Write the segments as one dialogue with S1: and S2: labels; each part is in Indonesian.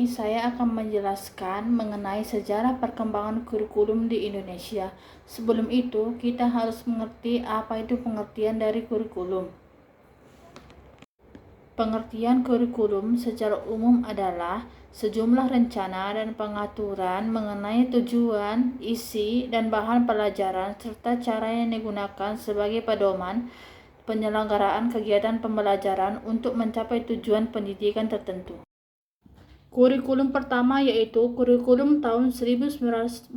S1: saya akan menjelaskan mengenai sejarah perkembangan kurikulum di Indonesia. Sebelum itu, kita harus mengerti apa itu pengertian dari kurikulum. Pengertian kurikulum secara umum adalah sejumlah rencana dan pengaturan mengenai tujuan, isi, dan bahan pelajaran serta cara yang digunakan sebagai pedoman penyelenggaraan kegiatan pembelajaran untuk mencapai tujuan pendidikan tertentu. Kurikulum pertama yaitu kurikulum tahun 1947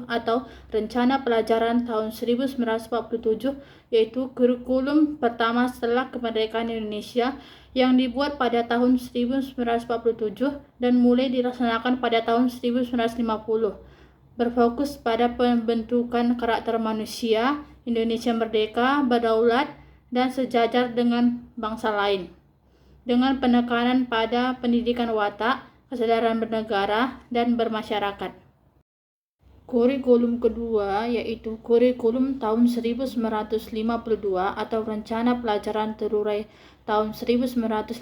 S1: atau Rencana Pelajaran tahun 1947, yaitu kurikulum pertama setelah kemerdekaan Indonesia yang dibuat pada tahun 1947 dan mulai dilaksanakan pada tahun 1950. Berfokus pada pembentukan karakter manusia Indonesia merdeka, berdaulat, dan sejajar dengan bangsa lain, dengan penekanan pada pendidikan watak, kesadaran bernegara, dan bermasyarakat. Kurikulum kedua yaitu kurikulum tahun 1952 atau Rencana Pelajaran Terurai tahun 1952,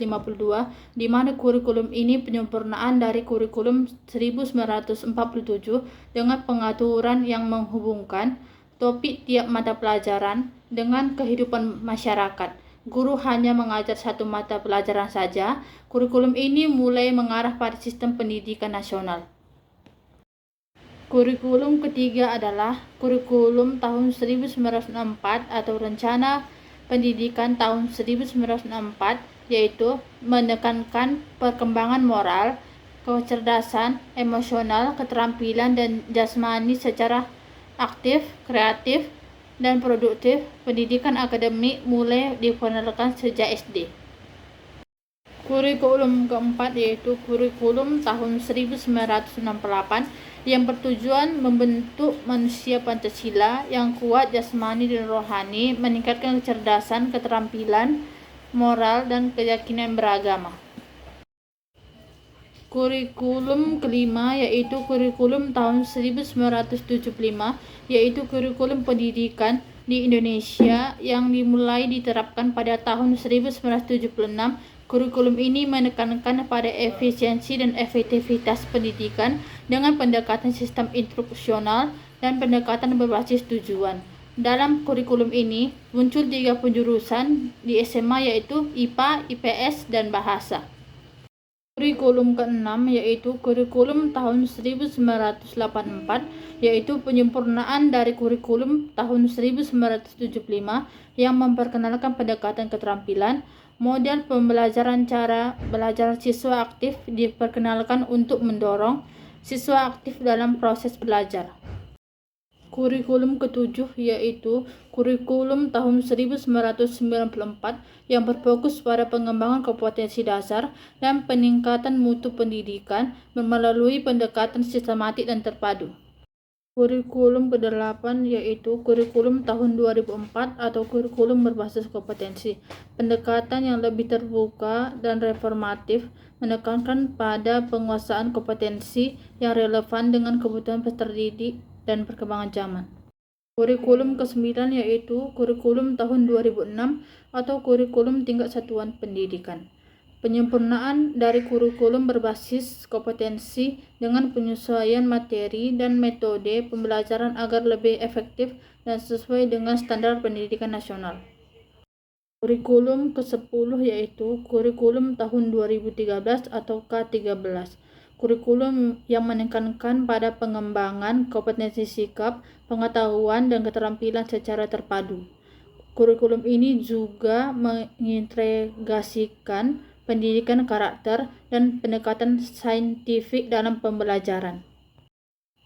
S1: di mana kurikulum ini penyempurnaan dari kurikulum 1947 dengan pengaturan yang menghubungkan topik tiap mata pelajaran dengan kehidupan masyarakat. Guru hanya mengajar satu mata pelajaran saja. Kurikulum ini mulai mengarah pada sistem pendidikan nasional. Kurikulum ketiga adalah kurikulum tahun 1964 atau Rencana Pendidikan tahun 1964, yaitu menekankan perkembangan moral, kecerdasan, emosional, keterampilan, dan jasmani secara aktif, kreatif, dan produktif. Pendidikan akademik mulai diformalkan sejak SD. Kurikulum keempat yaitu kurikulum tahun 1968 yang bertujuan membentuk manusia Pancasila yang kuat jasmani dan rohani, meningkatkan kecerdasan, keterampilan, moral, dan keyakinan beragama. Kurikulum kelima yaitu kurikulum tahun 1975, yaitu kurikulum pendidikan di Indonesia yang dimulai diterapkan pada tahun 1976. Kurikulum ini menekankan pada efisiensi dan efektivitas pendidikan dengan pendekatan sistem instruksional dan pendekatan berbasis tujuan. Dalam kurikulum ini muncul 3 penjurusan di SMA yaitu IPA, IPS, dan Bahasa. Kurikulum ke-6 yaitu kurikulum tahun 1984, yaitu penyempurnaan dari kurikulum tahun 1975 yang memperkenalkan pendekatan keterampilan. Model pembelajaran cara belajar siswa aktif diperkenalkan untuk mendorong siswa aktif dalam proses belajar. Kurikulum ke-7 yaitu kurikulum tahun 1994 yang berfokus pada pengembangan kompetensi dasar dan peningkatan mutu pendidikan melalui pendekatan sistematik dan terpadu. Kurikulum ke-8 yaitu kurikulum tahun 2004 atau kurikulum berbasis kompetensi. Pendekatan yang lebih terbuka dan reformatif menekankan pada penguasaan kompetensi yang relevan dengan kebutuhan peserta didik dan perkembangan zaman. Kurikulum ke-9 yaitu kurikulum tahun 2006 atau kurikulum tingkat satuan pendidikan. Penyempurnaan dari kurikulum berbasis kompetensi dengan penyesuaian materi dan metode pembelajaran agar lebih efektif dan sesuai dengan standar pendidikan nasional. Kurikulum ke-10 yaitu kurikulum tahun 2013 atau K13. Kurikulum yang menekankan pada pengembangan kompetensi sikap, pengetahuan, dan keterampilan secara terpadu. Kurikulum ini juga mengintegrasikan pendidikan karakter dan pendekatan saintifik dalam pembelajaran.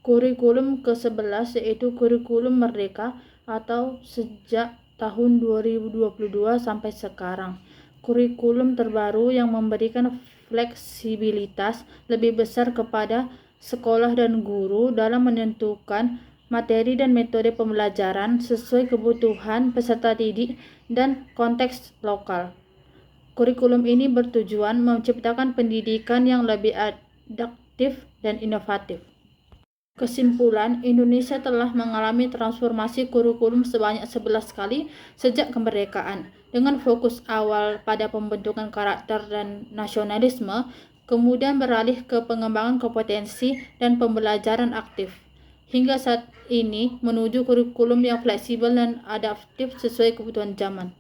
S1: Kurikulum ke-11 yaitu kurikulum merdeka atau sejak tahun 2022 sampai sekarang. Kurikulum terbaru yang memberikan fleksibilitas lebih besar kepada sekolah dan guru dalam menentukan materi dan metode pembelajaran sesuai kebutuhan peserta didik dan konteks lokal. Kurikulum ini bertujuan menciptakan pendidikan yang lebih adaptif dan inovatif. Kesimpulan, Indonesia telah mengalami transformasi kurikulum sebanyak 11 kali sejak kemerdekaan. Dengan fokus awal pada pembentukan karakter dan nasionalisme, kemudian beralih ke pengembangan kompetensi dan pembelajaran aktif. Hingga saat ini menuju kurikulum yang fleksibel dan adaptif sesuai kebutuhan zaman.